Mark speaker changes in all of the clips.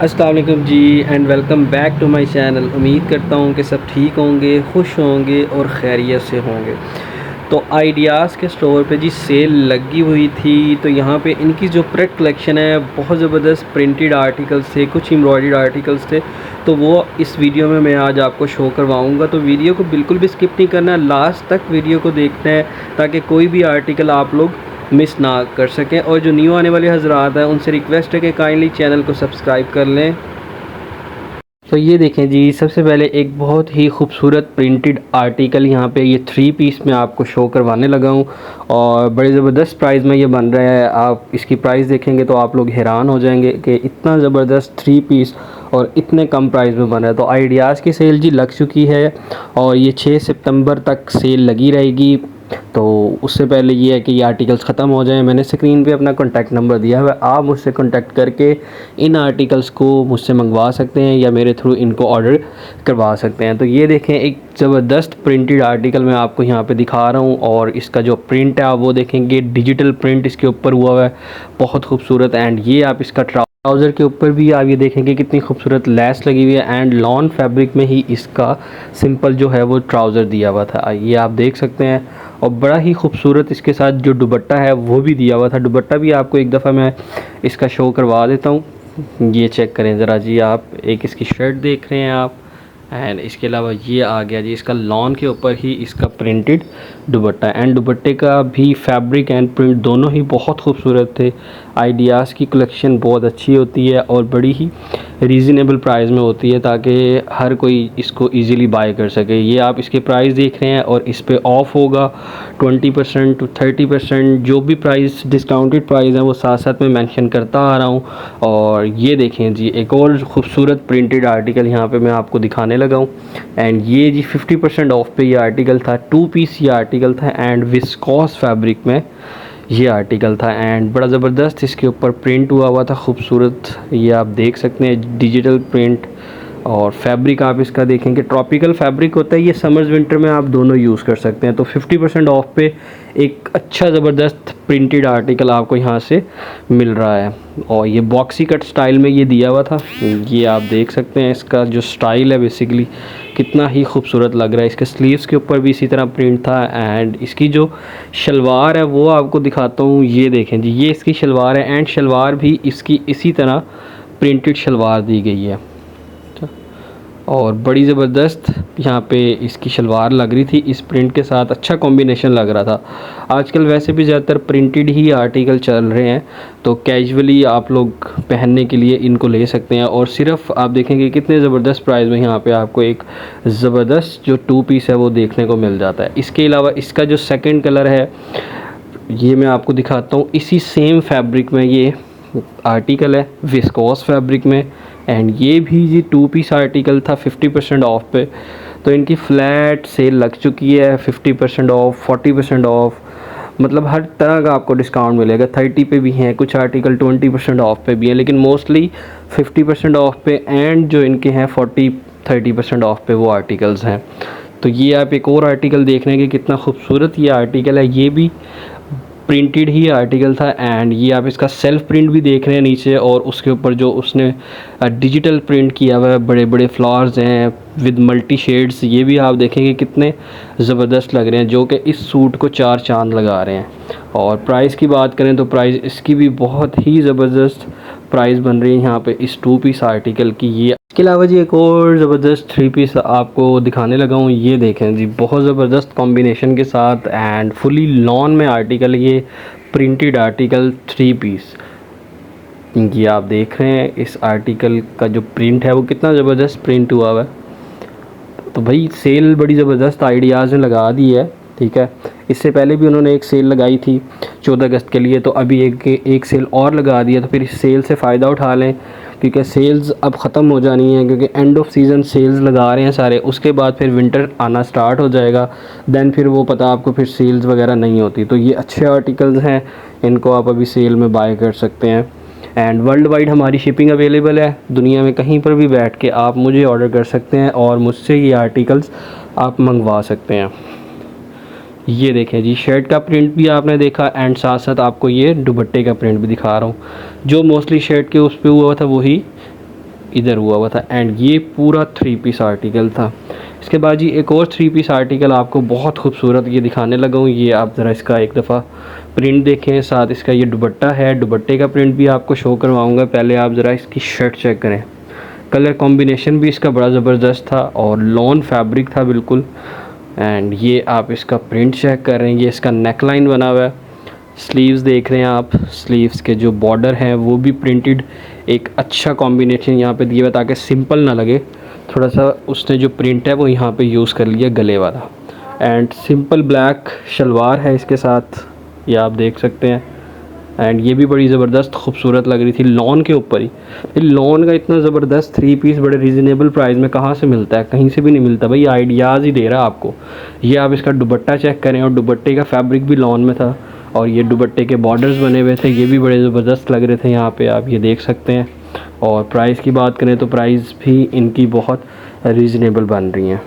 Speaker 1: अस्सलाम वालेकुम जी and welcome back to my channel. उम्मीद करता हूँ कि सब ठीक होंगे, खुश होंगे और खैरियत से होंगे। तो आइडियाज़ के स्टोर पे जी सेल लगी हुई थी, तो यहाँ पे इनकी जो प्रिंट कलेक्शन है बहुत ज़बरदस्त प्रिंटेड आर्टिकल्स थे, कुछ एम्ब्रॉयडर्ड आर्टिकल्स थे, तो वो इस वीडियो में मैं आज आपको शो करवाऊँगा। तो वीडियो को बिल्कुल भी स्किप नहीं करना, लास्ट तक वीडियो को देखना है ताकि कोई भी आर्टिकल आप लोग मिस ना कर सकें। और जो न्यू आने वाले हजरात हैं उनसे रिक्वेस्ट है कि काइंडली चैनल को सब्सक्राइब कर लें। तो ये देखें जी, सबसे पहले एक बहुत ही खूबसूरत प्रिंटेड आर्टिकल यहाँ पे ये 3 पीस में आपको शो करवाने लगा हूँ और बड़े ज़बरदस्त प्राइस में ये बन रहा है। आप इसकी प्राइस देखेंगे तो आप लोग हैरान हो जाएंगे कि इतना ज़बरदस्त 3 पीस और इतने कम प्राइस में बन रहा है। तो आइडियाज़ की सेल जी लग चुकी है और ये 6 सितंबर तक सेल लगी रहेगी। तो उससे पहले ये है कि ये आर्टिकल्स ख़त्म हो जाएं। मैंने स्क्रीन पे अपना कॉन्टैक्ट नंबर दिया है, आप मुझसे कॉन्टैक्ट करके इन आर्टिकल्स को मुझसे मंगवा सकते हैं या मेरे थ्रू इनको ऑर्डर करवा सकते हैं। तो ये देखें, एक ज़बरदस्त प्रिंटेड आर्टिकल मैं आपको यहाँ पे दिखा रहा हूँ और इसका जो प्रिंट है आप वो देखेंगे, डिजिटल प्रिंट इसके ऊपर हुआ हुआ है, बहुत खूबसूरत। एंड ये आप इसका ट्राउज़र के ऊपर भी आप ये देखेंगे कितनी खूबसूरत लेस लगी हुई है एंड लॉन फैब्रिक में ही इसका सिंपल जो है वो ट्राउज़र दिया हुआ था, ये आप देख सकते हैं। और बड़ा ही खूबसूरत इसके साथ जो दुपट्टा है वो भी दिया हुआ था। दुपट्टा भी आपको एक दफ़ा मैं इसका शो करवा देता हूँ। ये चेक करें ज़रा जी, आप एक इसकी शर्ट देख रहे हैं आप, एंड इसके अलावा ये आ गया जी इसका लॉन के ऊपर ही इसका प्रिंटेड दुपट्टा। एंड दुपट्टे का भी फैब्रिक एंड प्रिंट दोनों ही बहुत खूबसूरत थे। आइडियाज़ की कलेक्शन बहुत अच्छी होती है और बड़ी ही रीज़नेबल प्राइस में होती है ताकि हर कोई इसको इजीली बाय कर सके। ये आप इसके प्राइस देख रहे हैं और इस पे ऑफ़ होगा 20% टू 30%, जो भी प्राइस डिस्काउंटेड प्राइस है वो साथ साथ में मेंशन करता आ रहा हूँ। और ये देखें जी, एक और खूबसूरत प्रिंटेड आर्टिकल यहाँ पे मैं आपको दिखाने लगा हूँ। एंड ये जी 50% ऑफ पे ये आर्टिकल था, 2 पीस ये आर्टिकल था एंड विस्कॉस फैब्रिक में ये आर्टिकल था। एंड बड़ा ज़बरदस्त इसके ऊपर प्रिंट हुआ था, खूबसूरत, ये आप देख सकते हैं डिजिटल प्रिंट। और फैब्रिक आप इसका देखेंगे ट्रॉपिकल फैब्रिक होता है, ये समर्स विंटर में आप दोनों यूज़ कर सकते हैं। तो 50% ऑफ पे एक अच्छा ज़बरदस्त प्रिंटेड आर्टिकल आपको यहाँ से मिल रहा है और ये बॉक्सी कट स्टाइल में ये दिया हुआ था। ये आप देख सकते हैं इसका जो स्टाइल है बेसिकली कितना ही खूबसूरत लग रहा है। इसके स्लीव्स के ऊपर भी इसी तरह प्रिंट था एंड इसकी जो शलवार है वो आपको दिखाता हूँ। ये देखें जी, ये इसकी शलवार है एंड शलवार भी इसकी इसी तरह प्रिंटेड शलवार दी गई है और बड़ी ज़बरदस्त यहाँ पे इसकी शलवार लग रही थी। इस प्रिंट के साथ अच्छा कॉम्बिनेशन लग रहा था। आजकल वैसे भी ज़्यादातर प्रिंटेड ही आर्टिकल चल रहे हैं, तो कैजुअली आप लोग पहनने के लिए इनको ले सकते हैं। और सिर्फ आप देखेंगे कितने ज़बरदस्त प्राइस में यहाँ पे आपको एक ज़बरदस्त जो 2 पीस है वो देखने को मिल जाता है। इसके अलावा इसका जो सेकेंड कलर है ये मैं आपको दिखाता हूँ। इसी सेम फैब्रिक में ये आर्टिकल है, विस्कोस फैब्रिक में, एंड ये भी जी 2 पीस आर्टिकल था 50% ऑफ पे। तो इनकी फ्लैट सेल लग चुकी है, 50% ऑफ, 40% ऑफ, मतलब हर तरह का आपको डिस्काउंट मिलेगा। 30 पे भी हैं कुछ आर्टिकल, 20% ऑफ पे भी है, लेकिन मोस्टली 50% ऑफ पे एंड जो इनके हैं 40-30% ऑफ पे वो आर्टिकल्स हैं। तो ये आप एक और आर्टिकल देख रहे हैं कि कितना खूबसूरत ये आर्टिकल है, ये भी प्रिंटेड ही आर्टिकल था। एंड ये आप इसका सेल्फ प्रिंट भी देख रहे हैं नीचे और उसके ऊपर जो उसने डिजिटल प्रिंट किया हुआ है, बड़े बड़े फ्लावर्स हैं विद मल्टी शेड्स, ये भी आप देखेंगे कितने ज़बरदस्त लग रहे हैं, जो कि इस सूट को 4 चांद लगा रहे हैं। और प्राइस की बात करें तो प्राइस इसकी भी बहुत ही ज़बरदस्त प्राइस बन रही है यहाँ पे इस 2 पीस आर्टिकल की। ये इसके अलावा जी एक और ज़बरदस्त 3 पीस आपको दिखाने लगा हूँ। ये देखें जी, बहुत ज़बरदस्त कॉम्बिनेशन के साथ एंड फुली लॉन में आर्टिकल, ये प्रिंटेड आर्टिकल 3 पीस। ये आप देख रहे हैं इस आर्टिकल का जो प्रिंट है वो कितना ज़बरदस्त प्रिंट हुआ हुआ है। तो भाई सेल बड़ी ज़बरदस्त आइडियाज़ ने लगा दी है, ठीक है। इससे पहले भी उन्होंने एक सेल लगाई थी 14 अगस्त के लिए, तो अभी एक सेल और लगा दिया। तो फिर इस सेल से फ़ायदा उठा लें क्योंकि सेल्स अब ख़त्म हो जानी है, क्योंकि एंड ऑफ सीज़न सेल्स लगा रहे हैं सारे। उसके बाद फिर विंटर आना स्टार्ट हो जाएगा, दैन फिर वो पता आपको फिर सेल्स वगैरह नहीं होती। तो ये अच्छे आर्टिकल्स हैं, इनको आप अभी सेल में बाय कर सकते हैं। एंड वर्ल्ड वाइड हमारी शिपिंग अवेलेबल है, दुनिया में कहीं पर भी बैठ के आप मुझे ऑर्डर कर सकते हैं और मुझसे ये आर्टिकल्स आप मंगवा सकते हैं। ये देखें जी, शर्ट का प्रिंट भी आपने देखा एंड साथ साथ आपको ये दुपट्टे का प्रिंट भी दिखा रहा हूँ। जो मोस्टली शर्ट के उस पे हुआ था वही इधर हुआ था। एंड ये पूरा 3 पीस आर्टिकल था। इसके बाद जी एक और 3 पीस आर्टिकल आपको बहुत खूबसूरत ये दिखाने लगा हूँ। ये आप ज़रा इसका एक दफ़ा प्रिंट देखें, साथ इसका ये दुपट्टा है, दुपट्टे का प्रिंट भी आपको शो करवाऊँगा। पहले आप ज़रा इसकी शर्ट चेक करें, कलर कॉम्बिनेशन भी इसका बड़ा ज़बरदस्त था और लॉन फैब्रिक था बिल्कुल। एंड ये आप इसका प्रिंट चेक कर रहे हैं, ये इसका नेक लाइन बना हुआ है। स्लीव्स देख रहे हैं आप, स्लीव्स के जो बॉर्डर हैं वो भी प्रिंटेड, एक अच्छा कॉम्बिनेशन यहाँ पे दिया हुआ ताकि सिंपल ना लगे। थोड़ा सा उसने जो प्रिंट है वो यहाँ पे यूज़ कर लिया गले वाला। एंड सिंपल ब्लैक शलवार है इसके साथ, ये आप देख सकते हैं। एंड ये भी बड़ी ज़बरदस्त खूबसूरत लग रही थी लॉन के ऊपर ही। लॉन का इतना ज़बरदस्त 3 पीस बड़े रीज़नेबल प्राइस में कहाँ से मिलता है, कहीं से भी नहीं मिलता भाई, आइडियाज़ ही दे रहा है आपको। ये आप इसका दुपट्टा चेक करें और दुपट्टे का फैब्रिक भी लॉन में था और ये दुपट्टे के बॉर्डर्स बने हुए थे, ये भी बड़े ज़बरदस्त लग रहे थे, यहाँ पे आप ये देख सकते हैं। और प्राइस की बात करें तो प्राइस भी इनकी बहुत रीज़नेबल बन रही हैं।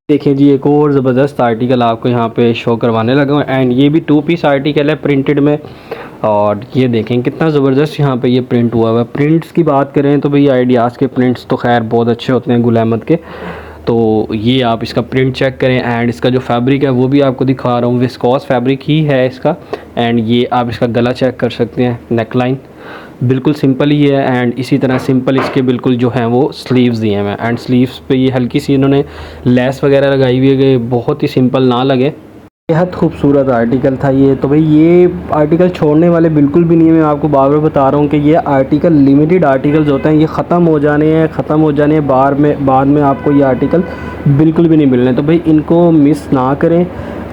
Speaker 1: देखिए जी एक और ज़बरदस्त आर्टिकल आपको यहाँ पे शो करवाने लगा हूँ। एंड ये भी 2 पीस आर्टिकल है प्रिंटेड में। और ये देखें कितना ज़बरदस्त यहाँ पे ये प्रिंट हुआ हुआ है। प्रिंट्स की बात करें तो भाई आइडियाज़ के प्रिंट्स तो खैर बहुत अच्छे होते हैं गुल अहमद के। तो ये आप इसका प्रिंट चेक करें। एंड इसका जो फैब्रिक है वो भी आपको दिखा रहा हूँ, विस्कॉस फैब्रिक ही है इसका। एंड ये आप इसका गला चेक कर सकते हैं, नेक लाइन बिल्कुल सिंपल ही है। एंड इसी तरह सिंपल इसके बिल्कुल जो हैं वो स्लीव्स दिए हैं। एंड स्लीव्स पे ये हल्की सी इन्होंने लेस वगैरह लगाई हुई है कि बहुत ही सिंपल ना लगे। बेहद खूबसूरत आर्टिकल था ये। तो भाई ये आर्टिकल छोड़ने वाले बिल्कुल भी नहीं है। मैं आपको बार बार बता रहा हूँ कि ये आर्टिकल लिमिटेड आर्टिकल्स होते हैं, ये ख़त्म हो जाने हैं बाद में आपको ये आर्टिकल बिल्कुल भी नहीं मिलने। तो भाई इनको मिस ना करें,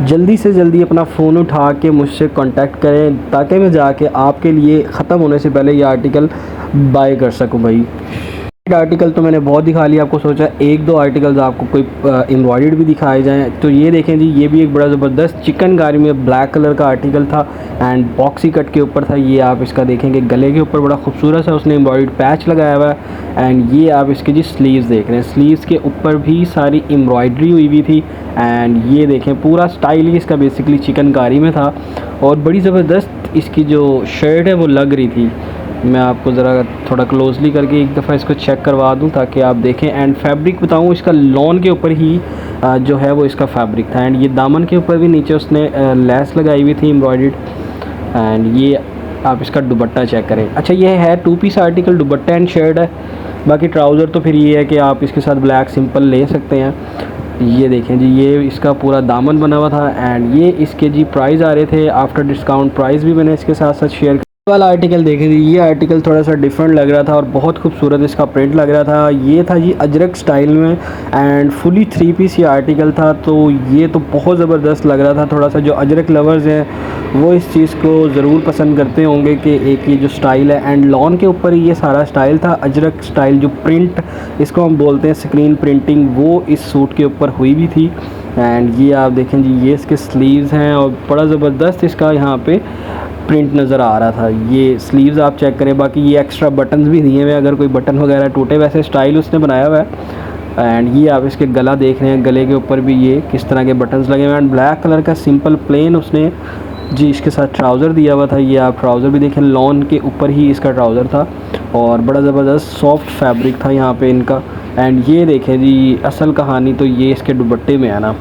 Speaker 1: जल्दी से जल्दी अपना फ़ोन उठा के मुझसे कांटेक्ट करें ताकि मैं जाके आपके लिए ख़त्म होने से पहले ये आर्टिकल बाय कर सकूँ। भाई आर्टिकल तो मैंने बहुत दिखा लिया, आपको सोचा 1-2 आर्टिकल्स आपको कोई एम्ब्रॉयडर्ड भी दिखाए जाएं। तो ये देखें जी, ये भी एक बड़ा ज़बरदस्त चिकनकारी में ब्लैक कलर का आर्टिकल था एंड बॉक्सी कट के ऊपर था। ये आप इसका देखेंगे गले के ऊपर बड़ा खूबसूरत है उसने एम्ब्रॉयडर्ड पैच लगाया हुआ है। एंड ये आप इसके जी स्लीव्स देख रहे हैं, स्लीव्स के ऊपर भी सारी एम्ब्रॉयडरी हुई हुई थी। एंड ये देखें पूरा स्टाइल ही इसका बेसिकली चिकनकारी में था और बड़ी ज़बरदस्त इसकी जो शर्ट है वो लग रही थी। मैं आपको ज़रा थोड़ा क्लोजली करके एक दफ़ा इसको चेक करवा दूं ताकि आप देखें। एंड फैब्रिक बताऊं, इसका लॉन के ऊपर ही जो है वो इसका फैब्रिक था। एंड ये दामन के ऊपर भी नीचे उसने लेस लगाई हुई थी एम्ब्रॉयडर्ड। एंड ये आप इसका दुपट्टा चेक करें। अच्छा ये है 2 piece article, dupatta and shirt है। बाकी ट्राउज़र तो फिर ये है कि आप इसके साथ ब्लैक सिंपल ले सकते हैं। ये देखें जी, ये इसका पूरा दामन बना हुआ था। एंड ये इसके जी प्राइस आ रहे थे आफ्टर डिस्काउंट, प्राइस भी मैंने इसके साथ शेयर वाला आर्टिकल देखें जी। ये आर्टिकल थोड़ा सा डिफरेंट लग रहा था और बहुत खूबसूरत इसका प्रिंट लग रहा था। ये था जी अजरक स्टाइल में एंड फुली 3 पीस ये आर्टिकल था। तो ये तो बहुत ज़बरदस्त लग रहा था। थोड़ा सा जो अजरक लवर्स हैं वो इस चीज़ को ज़रूर पसंद करते होंगे कि एक ये जो स्टाइल है एंड लॉन के ऊपर ही ये सारा स्टाइल था। अजरक स्टाइल जो प्रिंट इसको हम बोलते हैं स्क्रीन प्रिंटिंग, वो इस सूट के ऊपर हुई भी थी। एंड ये आप देखें जी, ये इसके स्लीव्स हैं और बड़ा ज़बरदस्त इसका यहाँ पे प्रिंट नज़र आ रहा था। ये स्लीव्स आप चेक करें। बाकी ये एक्स्ट्रा बटन्स भी दिए हुए हैं अगर कोई बटन वगैरह टूटे, वैसे स्टाइल उसने बनाया हुआ है। एंड ये आप इसके गला देख रहे हैं, गले के ऊपर भी ये किस तरह के बटन्स लगे हुए हैं। एंड ब्लैक कलर का सिंपल प्लेन उसने जी इसके साथ ट्राउज़र दिया हुआ था। ये आप ट्राउज़र भी देखें, लॉन के ऊपर ही इसका ट्राउज़र था और बड़ा ज़बरदस्त सॉफ्ट फैब्रिक था यहाँ पे इनका। एंड ये देखें जी, असल कहानी तो ये इसके दुपट्टे में है ना,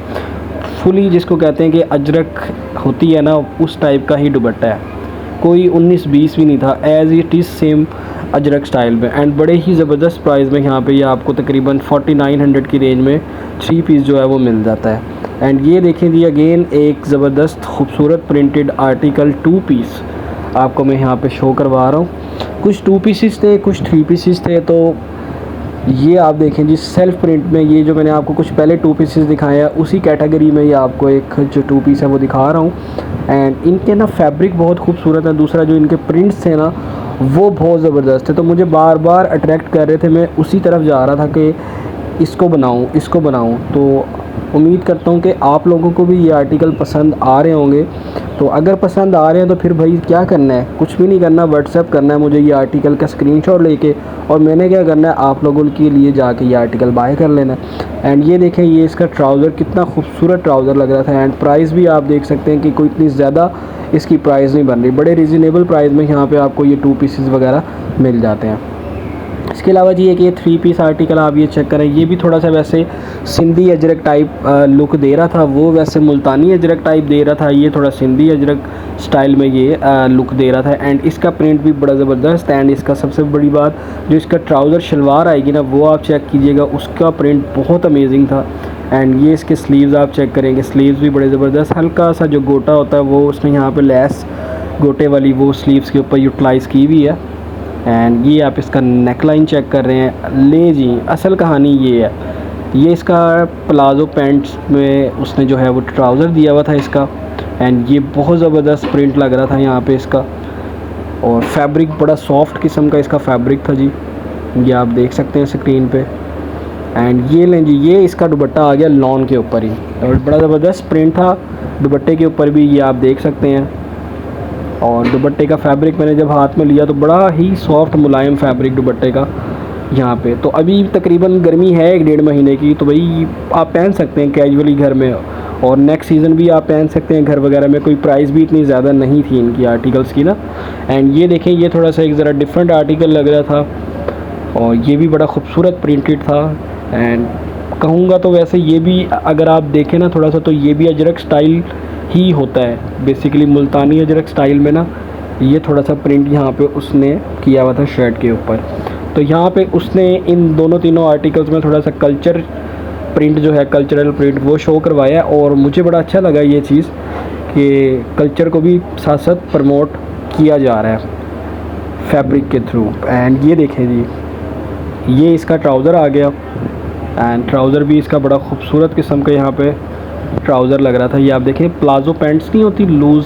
Speaker 1: फुली जिसको कहते हैं कि अजरक होती है ना, उस टाइप का ही दुपट्टा है, कोई 19-20 भी नहीं था, as it is same Ajrak style में। एंड बड़े ही ज़बरदस्त प्राइस में यहाँ पे ये आपको तकरीबन 4900 की रेंज में 3 पीस जो है वो मिल जाता है। एंड ये देखें जी, अगेन एक ज़बरदस्त खूबसूरत प्रिंटेड आर्टिकल 2 पीस आपको मैं यहाँ पे शो करवा रहा हूँ। कुछ 2 पीसेस थे, कुछ 3 पीसेस थे। तो ये आप देखें जी सेल्फ प्रिंट में, ये जो मैंने आपको कुछ पहले 2 पीसेस दिखाए हैं उसी कैटेगरी में ये आपको एक जो 2 पीस है वो दिखा रहा हूँ। एंड इनके ना फैब्रिक बहुत खूबसूरत है, दूसरा जो इनके प्रिंट्स थे ना वो बहुत ज़बरदस्त है। तो मुझे बार बार अट्रैक्ट कर रहे थे, मैं उसी तरफ जा रहा था कि इसको बनाऊँ। तो उम्मीद करता हूँ कि आप लोगों को भी ये आर्टिकल पसंद आ रहे होंगे। तो अगर पसंद आ रहे हैं तो फिर भाई क्या करना है, कुछ भी नहीं करना, व्हाट्सएप करना है मुझे ये आर्टिकल का स्क्रीनशॉट लेके, और मैंने क्या करना है आप लोगों के लिए जाके ये आर्टिकल बाय कर लेना है। एंड ये देखें, ये इसका ट्राउज़र कितना खूबसूरत ट्राउज़र लग रहा था। एंड प्राइस भी आप देख सकते हैं कि कोई इतनी ज़्यादा इसकी प्राइस नहीं बन रही, बड़े रीज़नेबल प्राइस में यहाँ पर आपको ये 2 पीसेस वगैरह मिल जाते हैं। इसके अलावा जी एक ये 3 पीस आर्टिकल आप ये चेक करें, ये भी थोड़ा सा वैसे सिंधी अजरक टाइप लुक दे रहा था, वो वैसे मुल्तानी अजरक टाइप दे रहा था, ये थोड़ा सिंधी अजरक स्टाइल में ये लुक दे रहा था। एंड इसका प्रिंट भी बड़ा ज़बरदस्त। एंड इसका सबसे बड़ी बात, जो इसका ट्राउज़र शलवार आएगी ना, वो आप चेक कीजिएगा, उसका प्रिंट बहुत अमेजिंग था। एंड ये इसके स्लीव्स आप चेक करेंगे, स्लीव्स भी बड़े ज़बरदस्त, हल्का सा जो गोटा होता है वो उसने यहाँ पे लेस गोटे वाली वो स्लीव्स के ऊपर यूटिलाइज़ की हुई है। एंड ये आप इसका नेक लाइन चेक कर रहे हैं। ले जी, असल कहानी ये है, ये इसका प्लाज़ो पैंट्स में उसने जो है वो ट्राउज़र दिया हुआ था इसका। एंड ये बहुत ज़बरदस्त प्रिंट लग रहा था यहाँ पे इसका, और फैब्रिक बड़ा सॉफ्ट किस्म का इसका फैब्रिक था जी, ये आप देख सकते हैं स्क्रीन पे। एंड ये लें जी, ये इसका दुपट्टा आ गया लॉन के ऊपर ही, और बड़ा ज़बरदस्त प्रिंट था दुपट्टे के ऊपर भी, ये आप देख सकते हैं। और दुपट्टे का फैब्रिक मैंने जब हाथ में लिया तो बड़ा ही सॉफ्ट मुलायम फैब्रिक दुपट्टे का यहाँ पे। तो अभी तकरीबन गर्मी है 1-1.5 महीने की, तो भाई आप पहन सकते हैं कैजुअली घर में, और नेक्स्ट सीज़न भी आप पहन सकते हैं घर वगैरह में। कोई प्राइस भी इतनी ज़्यादा नहीं थी इनकी आर्टिकल्स की ना। एंड ये देखें, ये थोड़ा सा एक ज़रा डिफरेंट आर्टिकल लग रहा था, और ये भी बड़ा खूबसूरत प्रिंटेड था। एंड कहूँगा तो वैसे ये भी अगर आप देखें ना थोड़ा सा, तो ये भी अजरक स्टाइल ही होता है बेसिकली, मुल्तानी अजरक स्टाइल में ना ये थोड़ा सा प्रिंट यहाँ पे उसने किया हुआ था शर्ट के ऊपर। तो यहाँ पे उसने इन दोनों तीनों आर्टिकल्स में थोड़ा सा कल्चर प्रिंट जो है, कल्चरल प्रिंट वो शो करवाया है, और मुझे बड़ा अच्छा लगा ये चीज़ कि कल्चर को भी साथ साथ प्रमोट किया जा रहा है फैब्रिक के थ्रू। एंड ये देखें जी, ये इसका ट्राउज़र आ गया, एंड ट्राउज़र भी इसका बड़ा खूबसूरत किस्म का यहाँ पे ट्राउज़र लग रहा था। ये आप देखें, प्लाजो पैंट्स नहीं होती लूज़,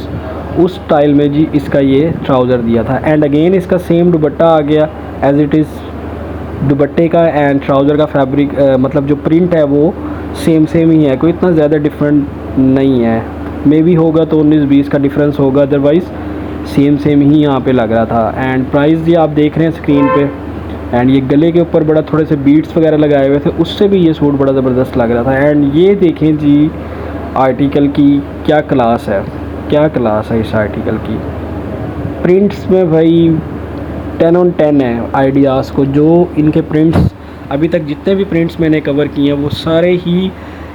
Speaker 1: उस स्टाइल में जी इसका ये ट्राउज़र दिया था। एंड अगेन इसका सेम दुपट्टा आ गया एज इट इज़ दुपट्टे का, एंड ट्राउज़र का फैब्रिक मतलब जो प्रिंट है वो सेम ही है, कोई इतना ज़्यादा डिफरेंट नहीं है। मे बी होगा तो 19-20 का डिफरेंस होगा, अदरवाइज़ सेम ही यहाँ पे लग रहा था। एंड प्राइस ये आप देख रहे हैं स्क्रीन पे। एंड ये गले के ऊपर बड़ा थोड़े से बीट्स वगैरह लगाए हुए थे, उससे भी ये सूट बड़ा ज़बरदस्त लग रहा था। एंड ये देखें जी आर्टिकल की क्या क्लास है, क्या क्लास है इस आर्टिकल की। प्रिंट्स में भाई 10 on 10 है आइडियाज़ को, जो इनके प्रिंट्स अभी तक जितने भी प्रिंट्स मैंने कवर किए हैं वो सारे ही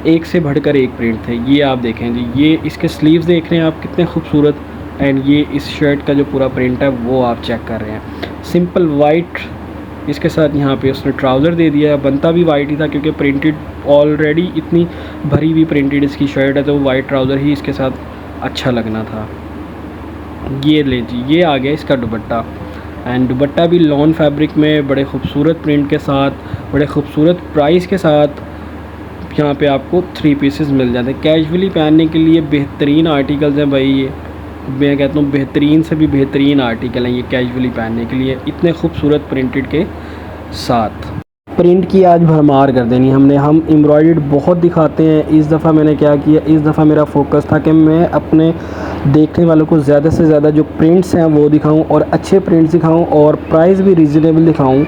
Speaker 1: एक से बढ़कर एक प्रिंट थे। ये आप देखें जी, ये इसके स्लीव्स देख रहे हैं आप कितने खूबसूरत, एंड ये इस शर्ट का जो पूरा प्रिंट है वो आप चेक कर रहे हैं। सिंपल वाइट इसके साथ यहाँ पे उसने ट्राउज़र दे दिया है, बनता भी वाइट ही था क्योंकि प्रिंटेड ऑलरेडी इतनी भरी हुई प्रिंटेड इसकी शर्ट है, तो वाइट ट्राउज़र ही इसके साथ अच्छा लगना था। ये ले जी, ये आ गया इसका दुपट्टा, एंड दुपट्टा भी लॉन फैब्रिक में बड़े खूबसूरत प्रिंट के साथ, बड़े खूबसूरत प्राइस के साथ यहाँ पे आपको 3 पीसेस मिल जाते हैं। कैजुअली पहनने के लिए बेहतरीन आर्टिकल्स हैं भाई, ये मैं कहता हूँ बेहतरीन से भी बेहतरीन आर्टिकल हैं ये कैजुअली पहनने के लिए, इतने खूबसूरत प्रिंटेड के साथ। प्रिंट की आज भरमार कर देनी हमने, हम एम्ब्रॉयडर्ड बहुत दिखाते हैं। इस दफ़ा मैंने क्या किया, इस दफ़ा मेरा फोकस था कि मैं अपने देखने वालों को ज़्यादा से ज़्यादा जो प्रिंट्स हैं वो दिखाऊं, और अच्छे प्रिंट्स दिखाऊं, और प्राइस भी रीज़नेबल दिखाऊं,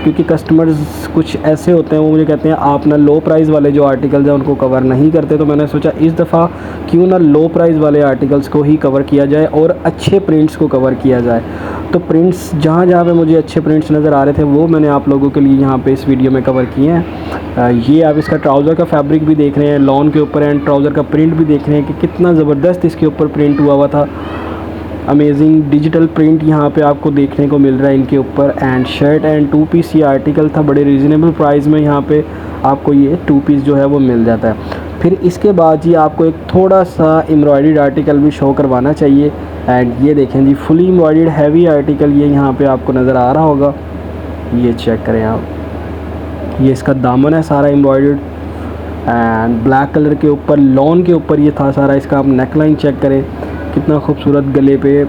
Speaker 1: क्योंकि कस्टमर्स कुछ ऐसे होते हैं वो मुझे कहते हैं आप ना लो प्राइस वाले जो आर्टिकल्स हैं उनको कवर नहीं करते। तो मैंने सोचा इस दफ़ा क्यों ना लो प्राइस वाले आर्टिकल्स को ही कवर किया जाए और अच्छे प्रिंट्स को कवर किया जाए। तो प्रिंट्स जहाँ जहाँ पे मुझे अच्छे प्रिंट्स नज़र आ रहे थे वो मैंने आप लोगों के लिए यहाँ पे इस वीडियो में कवर किए हैं। ये आप इसका ट्राउज़र का फैब्रिक भी देख रहे हैं लॉन के ऊपर, एंड ट्राउज़र का प्रिंट भी देख रहे हैं कि कितना ज़बरदस्त इसके ऊपर प्रिंट हुआ था। अमेजिंग डिजिटल प्रिंट यहाँ पे आपको देखने को मिल रहा है इनके ऊपर। एंड शर्ट एंड 2 पीस ये आर्टिकल था, बड़े रीज़नेबल प्राइस में यहाँ पे आपको ये 2 पीस जो है वो मिल जाता है। फिर इसके बाद जी आपको एक थोड़ा सा एम्ब्रॉयडर्ड आर्टिकल भी शो करवाना चाहिए। एंड ये देखें जी, फुली एम्ब्रॉयडर्ड हैवी आर्टिकल ये यहाँ पे आपको नज़र आ रहा होगा, ये चेक करें आप, ये इसका दामन है सारा एम्ब्रॉयडर्ड, एंड ब्लैक कलर के ऊपर लॉन के ऊपर ये था सारा। इसका आप नेक लाइन चेक करें कितना खूबसूरत, गले पे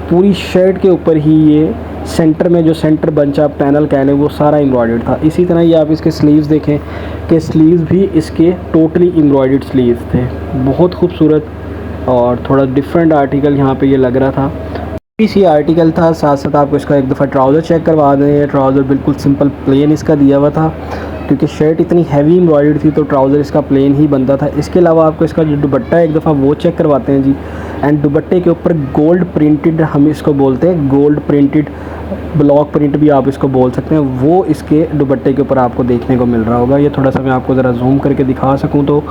Speaker 1: पूरी शर्ट के ऊपर ही ये सेंटर में जो सेंटर बंचा पैनल कह लें वो सारा एम्ब्रॉयडर्ड था। इसी तरह ये आप इसके स्लीव्स देखें कि स्लीव्स भी इसके टोटली एम्ब्रॉयडर्ड स्लीव्स थे, बहुत खूबसूरत और थोड़ा डिफरेंट आर्टिकल यहाँ पे ये लग रहा था। इसी आर्टिकल था, साथ साथ आपको इसका एक दफ़ा ट्राउज़र चेक करवा दें। ट्राउज़र बिल्कुल सिंपल प्लेन इसका दिया हुआ था, क्योंकि शर्ट इतनी हैवी एम्ब्रॉयडर्ड थी तो ट्राउज़र इसका प्लेन ही बनता था। इसके अलावा आपको इसका जो दुपट्टा है एक दफ़ा वो चेक करवाते हैं जी। एंड दुपट्टे के ऊपर गोल्ड प्रिंटेड हम इसको बोलते हैं, गोल्ड प्रिंटेड ब्लॉक प्रिंट भी आप इसको बोल सकते हैं, वो इसके दुपट्टे के ऊपर आपको देखने को मिल रहा होगा। ये थोड़ा सा मैं आपको ज़रा जूम करके दिखा सकूँ तो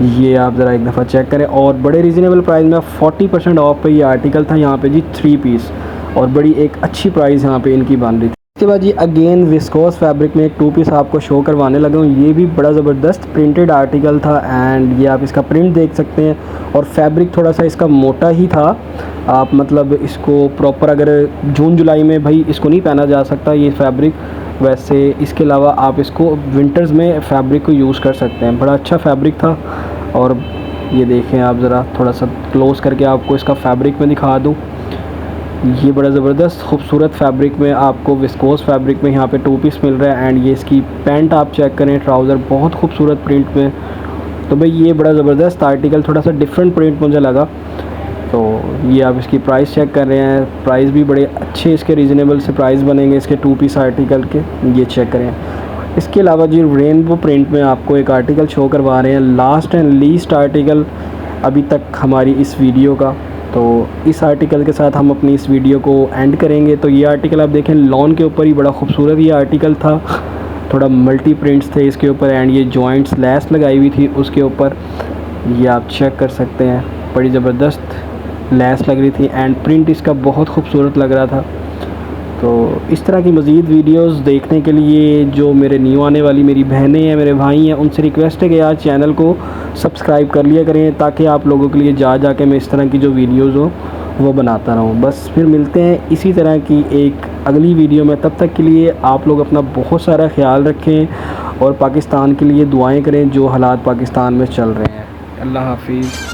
Speaker 1: ये आप ज़रा एक दफ़ा चेक करें। और बड़े रीज़नेबल प्राइस में 40% ऑफ पे ये आर्टिकल था यहाँ पे जी, 3 पीस, और बड़ी एक अच्छी प्राइस यहाँ पे इनकी बन रही थी। इसके बाद जी अगेन विस्कोस फैब्रिक में एक 2 पीस आपको शो करवाने लगा हूँ। ये भी बड़ा ज़बरदस्त प्रिंटेड आर्टिकल था एंड ये आप इसका प्रिंट देख सकते हैं, और फैब्रिक थोड़ा सा इसका मोटा ही था। आप मतलब इसको प्रॉपर अगर जून जुलाई में भाई इसको नहीं पहना जा सकता ये फैब्रिक, वैसे इसके अलावा आप इसको विंटर्स में फैब्रिक को यूज़ कर सकते हैं। बड़ा अच्छा फैब्रिक था। और ये देखें आप ज़रा थोड़ा सा क्लोज़ करके आपको इसका फैब्रिक में दिखा दूँ। ये बड़ा ज़बरदस्त खूबसूरत फैब्रिक में आपको विस्कोस फैब्रिक में यहाँ पे 2 पीस मिल रहा है। एंड ये इसकी पैंट आप चेक करें, ट्राउज़र बहुत खूबसूरत प्रिंट में। तो भाई ये बड़ा ज़बरदस्त आर्टिकल, थोड़ा सा डिफरेंट प्रिंट मुझे लगा। तो ये आप इसकी प्राइस चेक कर रहे हैं, प्राइस भी बड़े अच्छे इसके रीज़नेबल से प्राइस बनेंगे इसके 2 पीस आर्टिकल के, ये चेक करें। इसके अलावा जी रेनबो प्रिंट में आपको एक आर्टिकल शो करवा रहे हैं, लास्ट एंड लीस्ट आर्टिकल अभी तक हमारी इस वीडियो का। तो इस आर्टिकल के साथ हम अपनी इस वीडियो को एंड करेंगे। तो ये आर्टिकल आप देखें लॉन के ऊपर ही, बड़ा खूबसूरत ये आर्टिकल था, थोड़ा मल्टी प्रिंट्स थे इसके ऊपर एंड ये जॉइंट्स लेस लगाई हुई थी उसके ऊपर, ये आप चेक कर सकते हैं, बड़ी ज़बरदस्त लेस लग रही थी एंड प्रिंट इसका बहुत खूबसूरत लग रहा था। तो इस तरह की मज़ीद वीडियोस देखने के लिए जो मेरे न्यू आने वाली मेरी बहनें हैं, मेरे भाई हैं, उनसे रिक्वेस्ट है कि यार चैनल को सब्सक्राइब कर लिया करें, ताकि आप लोगों के लिए जा के मैं इस तरह की जो वीडियोस हो वो बनाता रहूँ। बस फिर मिलते हैं इसी तरह की एक अगली वीडियो में। तब तक के लिए आप लोग अपना बहुत सारा ख्याल रखें और पाकिस्तान के लिए दुआएँ करें जो हालात पाकिस्तान में चल रहे हैं। अल्लाह हाफिज़।